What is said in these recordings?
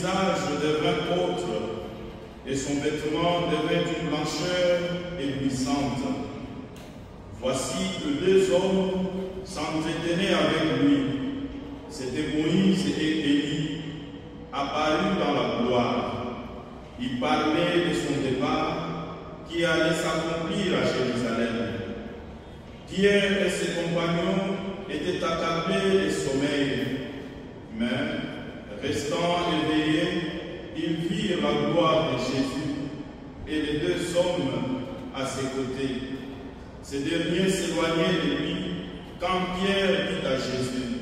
visage devint autre, et son vêtement devint d'une blancheur éblouissante. Voici que deux hommes s'entretenaient avec lui. C'étaient Moïse et Élie, apparus dans la gloire. Ils parlaient de son départ qui allait s'accomplir à Jérusalem. Pierre et ses compagnons étaient accablés de sommeil, mais, restant éveillés, ils virent la gloire de Jésus et les deux hommes à ses côtés. Ces derniers s'éloignaient de lui quand Pierre dit à Jésus: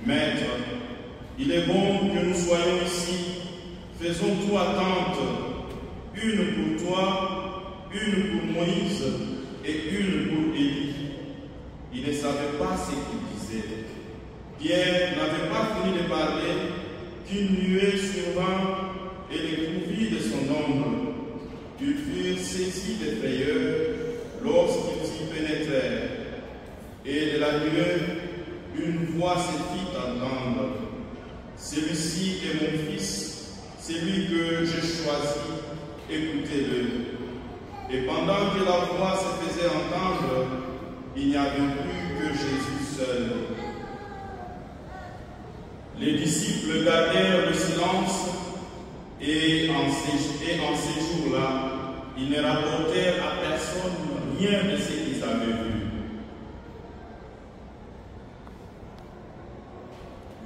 Maître, il est bon que nous soyons ici. Faisons-nous attente, une pour toi, une pour Moïse et une pour Élie. Il ne savait pas ce qu'il disait. Pierre n'avait pas fini de parler qu'une nuée survint et les couvrit de son ombre. Ils furent saisis de frayeur lorsqu'ils y pénétrèrent. Et de la nuée, une voix se fit entendre: Celui-ci est mon fils, celui que j'ai choisi, écoutez-le. Et pendant que la voix se faisait entendre, il n'y avait plus que Jésus seul. Les disciples gardèrent le silence et en ces jours-là, ils ne rapportèrent à personne rien de ce qu'ils avaient vu.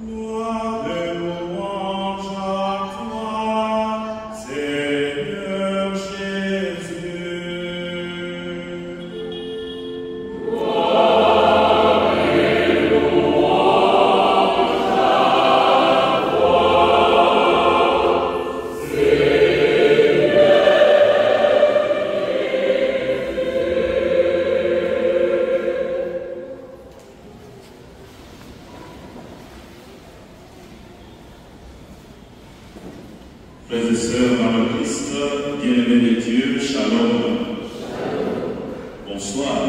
Gloire et louange à toi, Seigneur Jésus. Gloire et louange à toi, Seigneur Frères et sœurs dans le Christ, bien-aimés de Dieu, shalom. Bonsoir.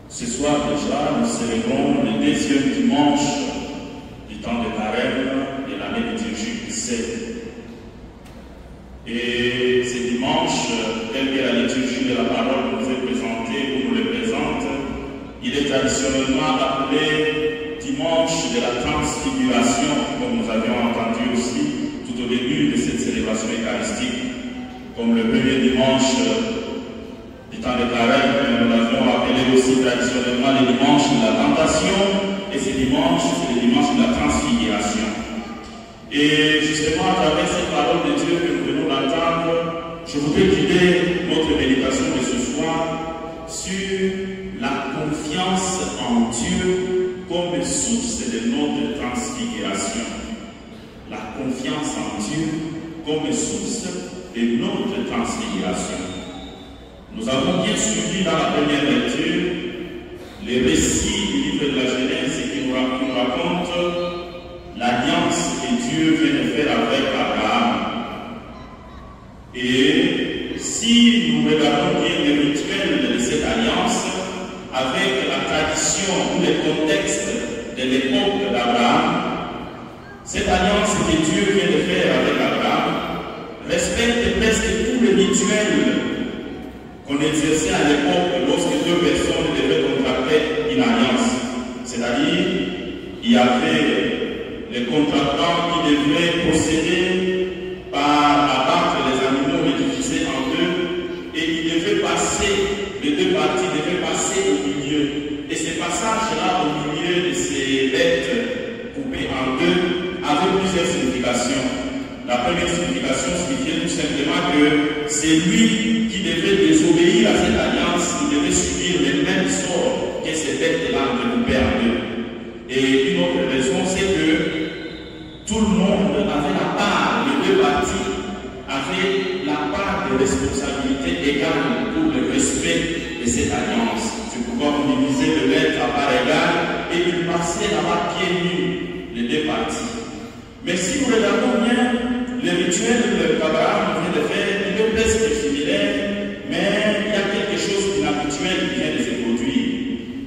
Ce soir déjà, nous célébrons le deuxième dimanche du temps de carême de l'année liturgique C. Et ce dimanche, tel que la liturgie de la parole nous est présentée ou nous le présente, il est traditionnellement appelé dimanche de la transfiguration, comme nous avions entendu aussi tout au début de cette célébration eucharistique, comme le premier dimanche du temps de carême, nous l'avions appelé aussi traditionnellement le dimanche de la tentation, et ce dimanche, c'est le dimanche de la transfiguration. Et justement, à travers cette parole de Dieu que nous venons d'entendre, je voudrais guider notre méditation de ce soir sur la confiance en Dieu comme source de notre transfiguration. La confiance en Dieu comme source de notre transfiguration. Nous avons bien suivi dans la première lecture les récits du livre de la Genèse qui nous raconte l'alliance que Dieu vient de faire avec Abraham. Et si nous regardons bien les rituels de cette alliance, avec la tradition ou le contexte de l'époque d'Abraham, cette alliance que Dieu vient de faire avec Abraham respecte presque tous les rituels qu'on exerçait à l'époque lorsque deux personnes devaient contracter une alliance. C'est-à-dire, il y avait les contractants qui devaient procéder par abattre les animaux et diviser en deux, et ils devaient passer, les deux parties devaient passer au milieu. Et ce passage-là au milieu de ces bêtes coupées en deux avait plusieurs significations. La première signification signifiait tout simplement que c'est lui qui devait désobéir à cette alliance, qui devait subir les mêmes sorts que ces bêtes-là coupées en deux. Et une autre raison, c'est que tout le monde avait la part, les deux parties avaient la part de responsabilité égale pour le respect de cette alliance. C'est pourquoi on divisait le maître à part égale et il passait là-bas pieds nus, les deux parties. Mais si nous regardons bien, le rituel qu'Abraham vient de faire, il est presque similaire, mais il y a quelque chose d'inhabituel qui vient de se produire.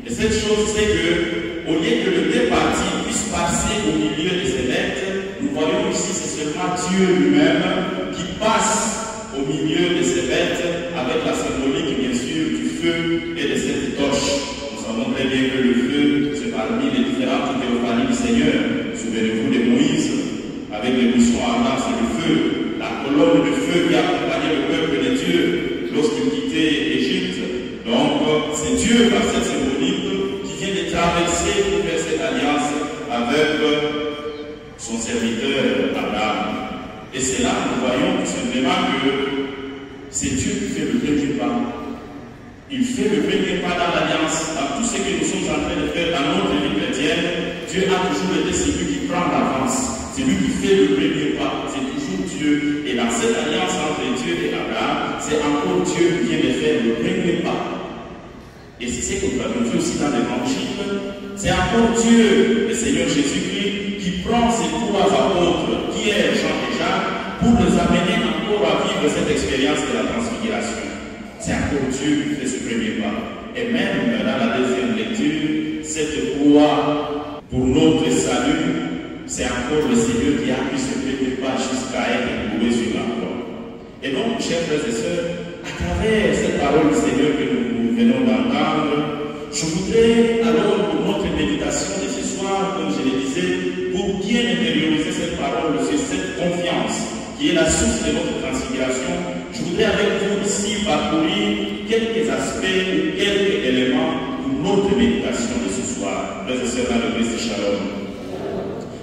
Et cette chose, c'est que, au lieu que les deux parties puissent passer au milieu de ces bêtes, nous voyons ici, c'est seulement Dieu lui-même qui passe au milieu de ces bêtes avec la symbolique, bien sûr, du feu et de cette torche. Nous savons très bien que le feu, c'est parmi les différentes théophanies du Seigneur. Souvenez-vous de Moïse, avec les buissons ardents, c'est le feu, la colonne de feu qui accompagnait le peuple de Dieu lorsqu'il quittait Égypte. Donc, c'est Dieu, par cette symbolique, qui vient de traverser pour faire cette alliance avec son serviteur Abraham. Et c'est là que nous voyons tout simplement que c'est Dieu qui fait le premier pas. Il fait le premier pas dans l'alliance. Dans tout ce que nous sommes en train de faire dans notre vie chrétienne, Dieu a toujours été celui qui prend l'avance. C'est lui qui fait le premier pas. C'est toujours Dieu. Et dans cette alliance entre Dieu et Abraham, c'est encore Dieu qui vient de faire le premier pas. Et c'est ce que nous avons vu aussi dans l'Évangile. C'est encore Dieu, le Seigneur Jésus-Christ, qui prend ses trois apôtres, Pierre, Jean et Jacques, pour les amener encore à vivre cette expérience de la transfiguration. C'est encore Dieu qui fait ce premier pas. Et même dans la deuxième lecture, cette croix pour notre salut, c'est encore le Seigneur qui a pu se premier pas jusqu'à être éprouvé sur la croix. Et donc, chers frères et sœurs, à travers cette parole du Seigneur que nous venons d'entendre, je voudrais alors pour notre méditation de ce soir, comme je le disais, pour bien intérioriser cette parole sur cette confiance qui est la source de notre transfiguration, je voudrais avec vous ici parcourir quelques aspects ou quelques éléments pour notre méditation de ce soir. Frères et sœurs dans le Christ Shalom.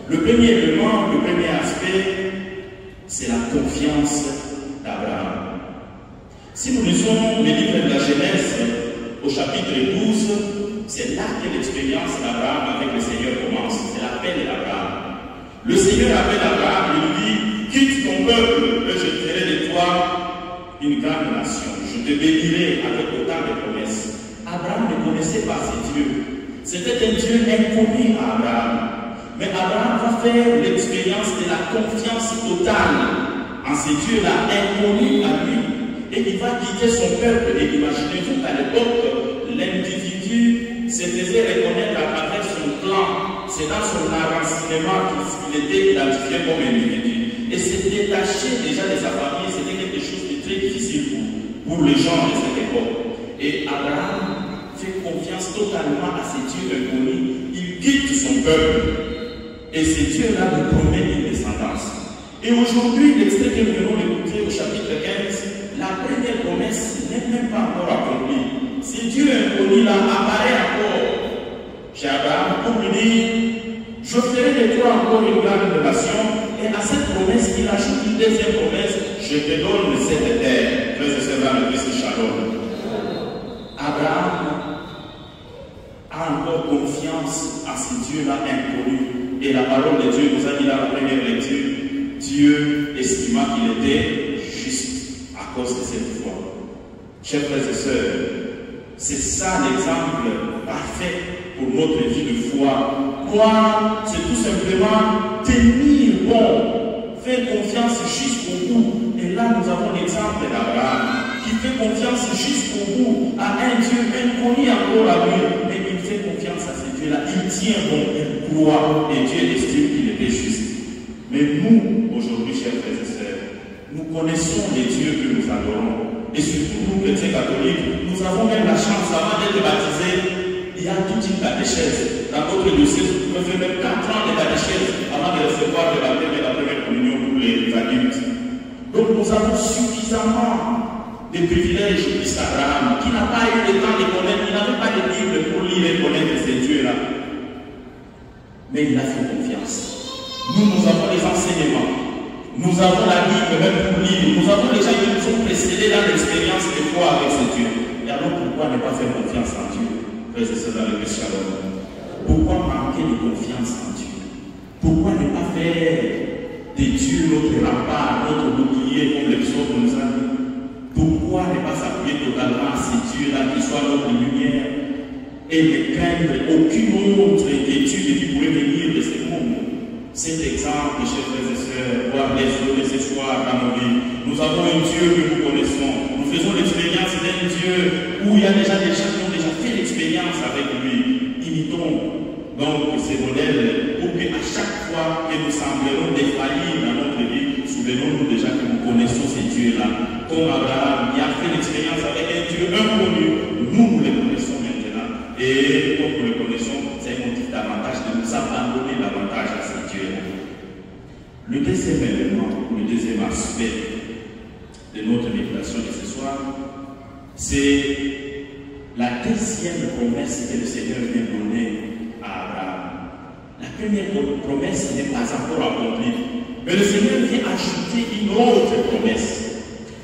Le premier élément, le premier aspect, c'est la confiance d'Abraham. Si nous lisons le livre de la Genèse au chapitre 12, c'est là que l'expérience d'Abraham avec le Seigneur commence. C'est l'appel d'Abraham. Le Seigneur appelle Abraham et lui dit, quitte ton peuple et je ferai de toi une grande nation. Je te bénirai avec autant de promesses. Abraham ne connaissait pas ce Dieu. C'était un Dieu inconnu à Abraham. Mais Abraham va faire l'expérience de la confiance totale en ce Dieu-là, inconnu à lui. Et il va quitter son peuple. Et imaginez-vous qu'à l'époque, l'individu se faisait reconnaître à travers son clan. C'est dans son enracinement qu'il était identifié comme individu. Et se détacher déjà de sa famille, c'était quelque chose de très difficile pour les gens de cette époque. Et Abraham fait confiance totalement à ce Dieu inconnu. Il quitte son peuple. Et ce Dieu-là nous promet une descendance. Et aujourd'hui, l'extrait que nous venons d'écouter au chapitre 15, la première promesse n'est même pas encore accomplie. Ce Dieu inconnu-là apparaît encore chez Abraham pour lui dire, je ferai de toi encore une grande nation. Et à cette promesse, il ajoute une deuxième promesse, je te donne cette terre. Frères et sœurs dans le Christ Shalom. Abraham a encore confiance à ce Dieu-là inconnu. Et la parole de Dieu nous a dit dans la première lecture, Dieu estima qu'il était juste à cause de cette foi. Chers frères et sœurs, c'est ça l'exemple parfait pour notre vie de foi. Croire, c'est tout simplement tenir bon, faire confiance jusqu'au bout. Et là, nous avons l'exemple d'Abraham qui fait confiance jusqu'au bout à un Dieu inconnu encore à lui. Mais il fait confiance à ce Dieu-là. Il tient bon, il croit et Dieu estime qu'il était juste. Mais nous, aujourd'hui, chers frères et sœurs, nous connaissons les dieux que nous adorons. Et surtout nous, chrétiens catholiques, nous avons même la chance, avant d'être baptisés, il y a toute une catéchèse. Dans votre dossier, vous pouvez faire même 4 ans de catéchèse avant de recevoir le baptême et la première communion pour les adultes. Donc nous avons suffisamment de privilèges d'Abraham, qui n'a pas eu le temps de connaître, il n'avait pas de Bible pour lire et connaître ces dieux-là. Mais il a fait confiance. Nous avons les enseignements. Nous avons la Bible même pour lire. Nous avons les gens qui nous ont précédés dans l'expérience de foi avec ce Dieu. Et alors pourquoi ne pas faire confiance en Dieu? Frères et sœurs dans le Christ Shalom. Pourquoi manquer de confiance en Dieu? Pourquoi ne pas faire des dieux notre rempart, notre bouclier, comme l'Exode nous a dit? Pourquoi ne pas s'appuyer totalement à ces dieux-là qui soient notre lumière et ne craindre aucune autre étude qui pourrait venir de ce monde? Cet exemple, chers frères et sœurs, doit résonner ce soir dans nos vies. Nous avons un Dieu que nous connaissons. Nous faisons l'expérience d'un Dieu où il y a déjà des gens qui ont déjà fait l'expérience avec lui. Imitons donc ces modèles pour qu'à chaque souvenons des failles dans notre vie, souvenons-nous déjà que nous connaissons ces dieux-là. Comme Abraham, il a fait l'expérience avec un Dieu inconnu. Nous les connaissons maintenant. Et comme nous les connaissons, c'est un motif davantage de nous abandonner davantage à ces dieux-là. Le deuxième élément, le deuxième aspect de notre méditation de ce soir, c'est la deuxième promesse que le Seigneur vient donner à Abraham. La première promesse n'est pas encore accomplie, mais le Seigneur vient ajouter une autre promesse.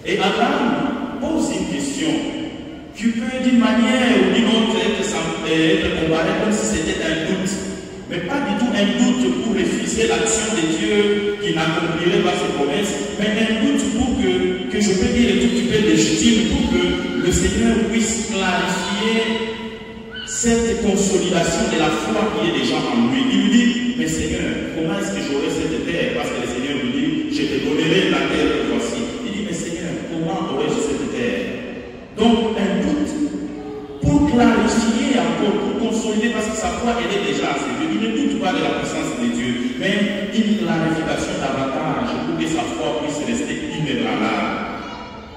Et Abraham pose une question qui peut d'une manière ou d'une autre être comparée comme si c'était un doute, mais pas du tout un doute pour refuser l'action de Dieu qui n'accomplirait pas ses promesses, mais un doute pour que je peux dire un tout petit peu légitime, pour que le Seigneur puisse clarifier cette consolidation de la foi qui est déjà en lui. Il lui dit, mais Seigneur, comment est-ce que j'aurai cette terre? Parce que le Seigneur lui dit, je te donnerai la terre que voici. Il dit, mais Seigneur, comment aurai-je cette terre? Donc, un doute pour clarifier encore, pour consolider, parce que sa foi, elle est déjà assez Dieu. Il ne doute pas de la puissance de Dieu, mais une clarification davantage pour que sa foi puisse rester inébranlable.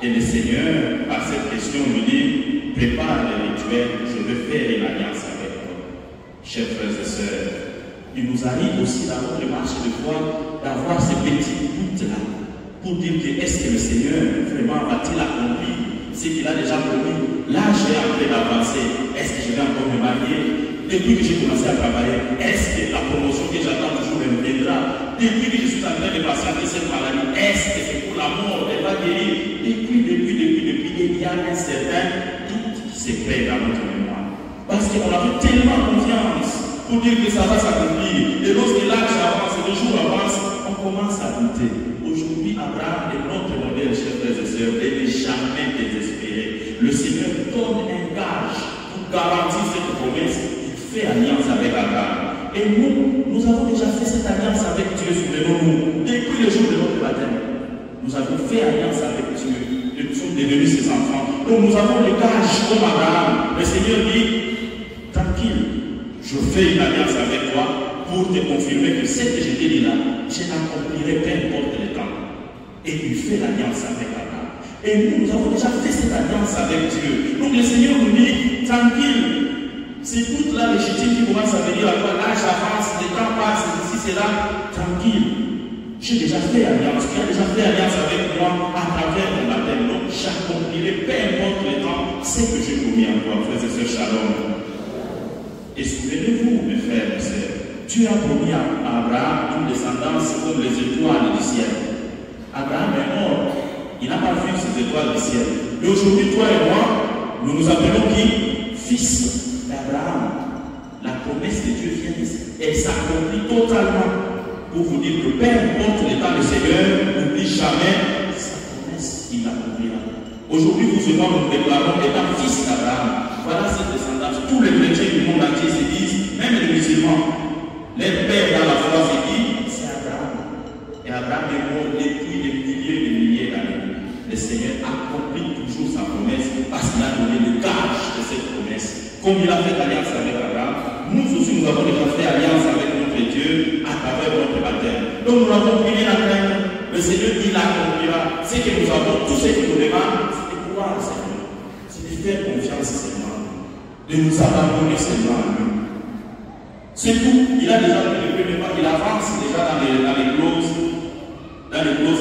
Et le Seigneur, par cette question, lui dit, prépare le rituel, je vais faire une alliance avec toi. Chers frères et sœurs, il nous arrive aussi dans notre marche de foi d'avoir ces petits doutes-là pour dire que est-ce que le Seigneur vraiment va-t-il accomplir ce qu'il a déjà promis? Là, j'ai en train d'avancer. Est-ce que je vais encore me marier? Depuis que j'ai commencé à travailler, est-ce que la promotion que j'attends toujours me viendra? Depuis que je suis en train de patienter cette maladie, est-ce que c'est pour la mort? Elle va guérir? Depuis, il y a un certain doute qui se crée dans notre mémoire. Parce qu'on avait tellement confiance pour dire que ça va s'accomplir. Et lorsque l'âge avance, le jour avance, on commence à douter. Aujourd'hui, Abraham est notre modèle, chers frères et sœurs, et n'est jamais désespéré. Le Seigneur donne un gage pour garantir cette promesse. Il fait alliance avec Abraham. Et nous avons déjà fait cette alliance avec Dieu, souvenons-nous, depuis le jour de notre baptême. Nous avons fait alliance avec Dieu. Et nous sommes devenus ses enfants. Donc nous avons le gage comme Abraham. Le Seigneur dit, tranquille, je fais une alliance avec toi pour te confirmer que ce que je t'ai dit là, je l'accomplirai peu importe le temps. Et il fait l'alliance avec Abraham. Et nous avons déjà fait cette alliance avec Dieu. Donc le Seigneur nous dit, tranquille, c'est toute la légitime qui commence à venir à toi. L'âge avance, le temps passe, ici c'est là, tranquille. J'ai déjà fait alliance, tu as déjà fait alliance avec moi à travers mon baptême. Donc j'accomplirai peu importe le temps ce que j'ai promis à toi, frères et sœurs, shalom. Et souvenez-vous, mes frères et sœurs, Dieu a promis à Abraham une descendance comme les étoiles du ciel. Abraham est mort, il n'a pas vu ces étoiles du ciel. Mais aujourd'hui, toi et moi, nous nous appelons qui? Fils d'Abraham. La promesse de Dieu vient ici. Elle s'accomplit totalement. Pour vous dire que peu importe l'état du Seigneur, n'oublie jamais sa promesse, il l'accomplira. Aujourd'hui, vous et moi, nous déclarons étant fils d'Abraham. Voilà cette descendance. Tous les chrétiens du monde entier se disent, même les musulmans, les pères dans la foi se disent, c'est Abraham. Et Abraham est mort depuis des milliers d'années. Le Seigneur accomplit toujours sa promesse parce qu'il a donné le gage de cette promesse. Comme il a fait alliance avec Abraham, nous aussi nous avons déjà fait alliance avec notre Dieu à travers notre baptême. Donc nous n'avons plus rien à craindre. Le Seigneur, il accomplira. Ce que nous avons, tout ce qu'il nous demande, c'est de croire au Seigneur. C'est de faire confiance seulement. De nous abandonner seulement à lui. C'est tout. Il a déjà pris le premier pas. Il avance déjà dans les clauses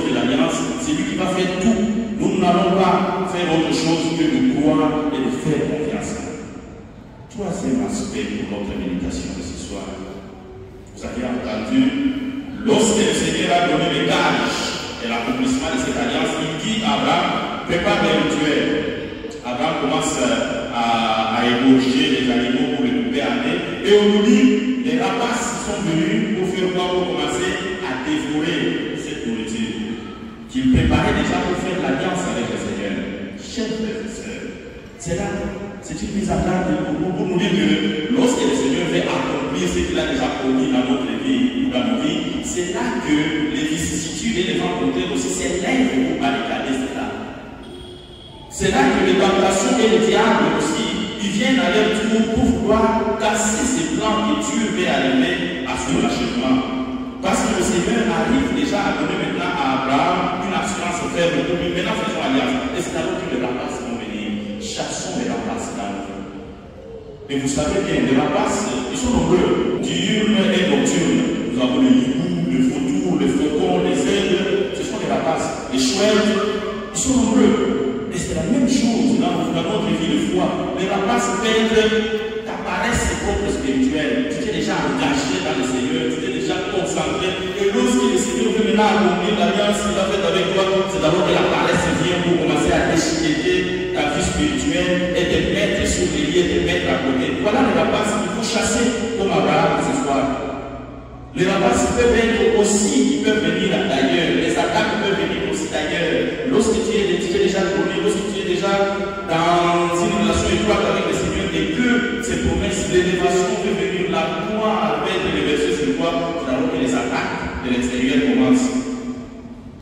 de l'alliance. C'est lui qui va faire tout. Nous n'allons pas faire autre chose que de croire et de faire confiance. Troisième aspect pour notre méditation de ce soir. Vous avez entendu, lorsque le Seigneur a donné le gage et l'accomplissement de cette alliance, il dit à Abraham, prépare le rituel. Abraham commence à égorger les animaux pour les couper à nez. Et on nous dit, les rapaces sont venus pour faire quoi? Pour commencer à dévorer cette nourriture qu'il préparait déjà pour faire l'alliance avec le Seigneur. Chers frères et sœurs, c'est une mise à garde pour nous dire que lorsque le Seigneur veut accomplir ce qu'il a déjà promis dans notre vie ou dans nos vies, c'est là que les vicissitudes et les rencontres aussi s'élèvent pour barricader cela. C'est là que les tentations et le diable aussi, ils viennent à leur tour pour vouloir casser ces plans que Dieu veut arriver à son achèvement. Parce que le Seigneur a déjà donné maintenant à Abraham une assurance ferme pour lui. Maintenant, faisons alliance. Et c'est alors que les rapaces vont venir. Chassons les rapaces dans le feu. Et vous savez bien, les rapaces, ils sont nombreux, diurnes et nocturnes. Nous avons les hiboux, les vautours, les faucons, les aigles. Ce sont les rapaces. Les chouettes, ils sont nombreux. Et c'est la même chose dans notre vie de foi. Les rapaces perdent ta paresse propre spirituelle. Tu t'es déjà engagé dans le Seigneur, tu t'es déjà concentré. Et lorsque le Seigneur veut maintenant accomplir l'alliance qu'il a faite avec toi, c'est d'abord que la paresse vient pour commencer à déchiqueter ta vie spirituelle et te mettre sur les liens, te mettre à côté. Voilà les rapaces qu'il faut chasser comme Abraham ce soir. Les rapaces peuvent être aussi, ils peuvent venir d'ailleurs. Les attaques peuvent venir aussi d'ailleurs. Lorsque tu es déjà connu, lorsque tu es déjà dans une relation étroite avec le Seigneur et que ces promesses, l'élévation peut venir, la gloire avec les versets sur toi, c'est alors que les attaques de l'extérieur commencent.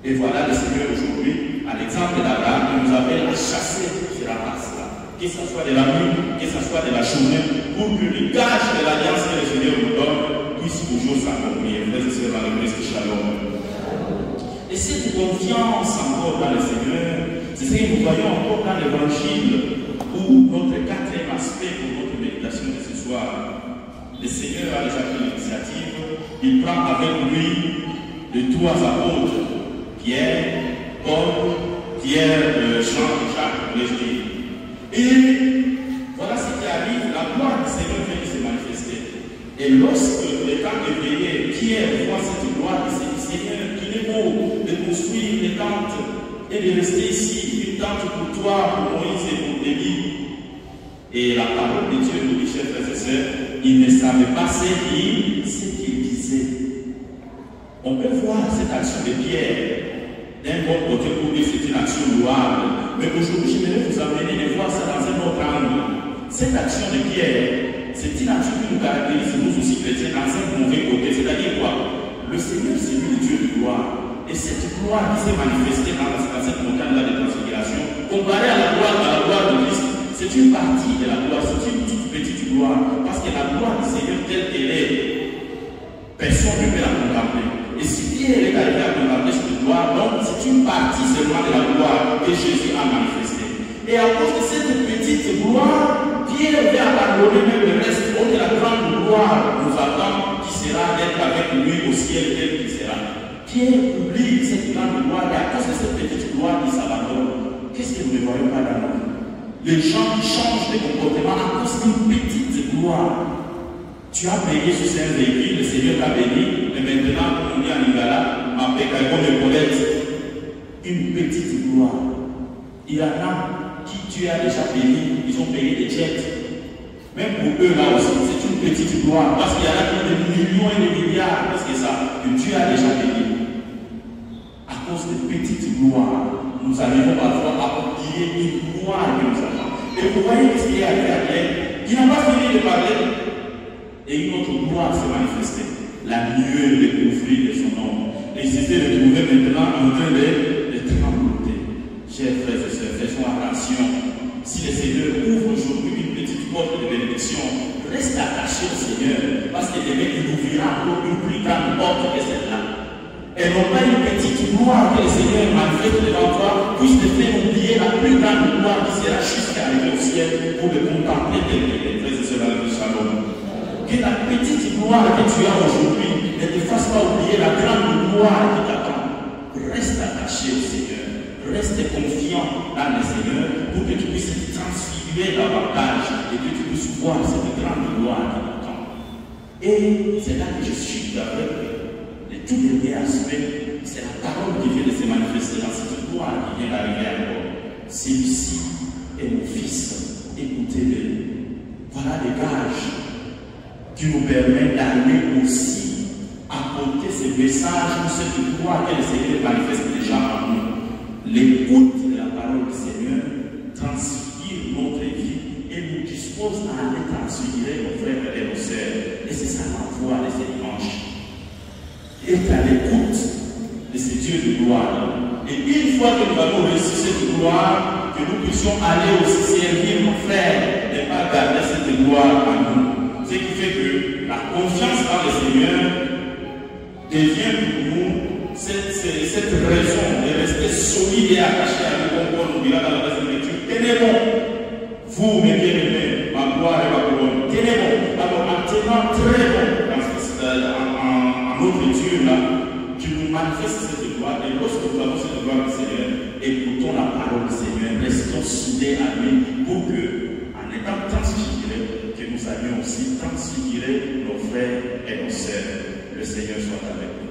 Et voilà le Seigneur aujourd'hui, à l'exemple d'Abraham, qui nous appelle à chasser ces rapaces-là. Que ce soit de la nuit, que ce soit de la journée, pour que le gage de l'alliance que le Seigneur nous donne puisse toujours s'accomplir. Frères et sœurs dans le Christ, shalom. Et cette confiance encore dans le Seigneur, c'est ce que nous voyons encore dans l'Évangile, où notre quatrième aspect pour notre méditation de ce soir, le Seigneur a déjà pris l'initiative, il prend avec lui les trois apôtres, Pierre, Paul, Jean et Jacques, je dis. Et voilà ce qui arrive, la gloire du Seigneur vient se manifester. Et lorsque le temps est veillé, Pierre voit cette gloire, il se dit, Seigneur, qu'il est beau de construire des tentes et de rester ici, une tente pour toi, pour Moïse et pour Élie. Et la parole de Dieu nous dit, chers frères et sœurs, il ne savait pas ce qu'il disait. On peut voir cette action de Pierre d'un bon côté pour dire que c'est une action louable. Mais aujourd'hui, je vais vous amener de voir ça dans un autre angle. Cette action de Pierre, c'est une action qui nous caractérise, nous aussi chrétiens, dans un mauvais côté. C'est-à-dire quoi? Le Seigneur, c'est lui le Dieu de gloire. Et cette gloire qui s'est manifestée dans cette montagne-là de transfiguration, comparée à la gloire de Christ, c'est une partie de la gloire, c'est une toute petite gloire. Parce que la gloire du Seigneur telle qu'elle est, personne ne peut la contempler. Et si Pierre est arrivé à contempler cette gloire, donc c'est une partie seulement de la gloire que Jésus a manifestée. Et à cause de cette petite gloire, Pierre vient abandonner même le reste, de la grande gloire nous attend, qui sera d'être avec lui au ciel tel qu'il sera. Pierre oublie cette grande gloire et à cause de cette petite gloire qui s'abandonne. Qu'est-ce que nous ne voyons pas dans nous? Les gens qui changent de comportement à cause d'une petite gloire. Tu as payé sur un véhicule, le Seigneur t'a béni, et maintenant, comme on dit en Lingala, ma paix comme une colette. Une petite gloire. Il y en a qui tu as déjà payé, ils ont payé des jets. Même pour eux là aussi, c'est une petite gloire. Parce qu'il y en a qui ont des millions et des milliards, parce que ça, que Dieu a déjà payé. À cause de petites gloires, nous arrivons parfois à oublier une gloire que nous avons. Et vous voyez ce qui est arrivé à Pierre. Il n'a pas fini de parler. Et une autre gloire s'est manifestée. La nuée découvrit de son nom. Et il s'était retrouvé maintenant en train de trembler. Chers frères et sœurs, faisons attention. Si le Seigneur ouvre aujourd'hui une petite porte de bénédiction, reste attaché au Seigneur. Parce que demain, il ouvrira encore une plus grande porte que celle-là. Et non pas une petite gloire que le Seigneur manifeste devant toi, puisse te faire oublier la plus grande gloire qui sera jusqu'à arriver au ciel pour le contempler tel qu'il est. Frères et sœurs, dans le shalom. Que la petite gloire que tu as aujourd'hui ne te fasse pas oublier la grande gloire qui t'attend. Reste attaché au Seigneur. Reste confiant dans le Seigneur pour que tu puisses te transfigurer davantage et que tu puisses voir cette grande gloire qui t'attend. Et c'est là que je suis avec le tout dernier aspect. C'est la parole qui vient de se manifester dans cette gloire qui vient d'arriver encore. Celui-ci est mon fils. Écoutez-le. Voilà les gages qui nous permet d'aller aussi apporter ce message ou cette gloire que le Seigneur manifeste déjà en nous. L'écoute de la parole du Seigneur transfigure notre vie et nous dispose à aller transfigurer nos frères et nos sœurs. Et c'est ça l'envoi de ce dimanche. Être à l'écoute de ce Dieu de gloire. Et une fois que nous avons reçu cette gloire, que nous puissions aller aussi servir nos frères et pas garder cette gloire en nous. Ce qui fait que la confiance dans le Seigneur devient pour nous cette raison de rester solide et attaché à lui, comme Paul nous dira dans la deuxième lecture. Tenez bon, vous, mes bien-aimés, ma gloire et ma couronne. Tenez bon. Alors, en tenant très bon en notre lecture là, tu nous manifestes cette gloire. Et lorsque nous avons cette gloire du Seigneur, écoutons la parole du Seigneur, restons soudés à lui pour que, en étant transfigurés, que nous allions aussi transfigurer nos frères et nos sœurs. Le Seigneur soit avec nous.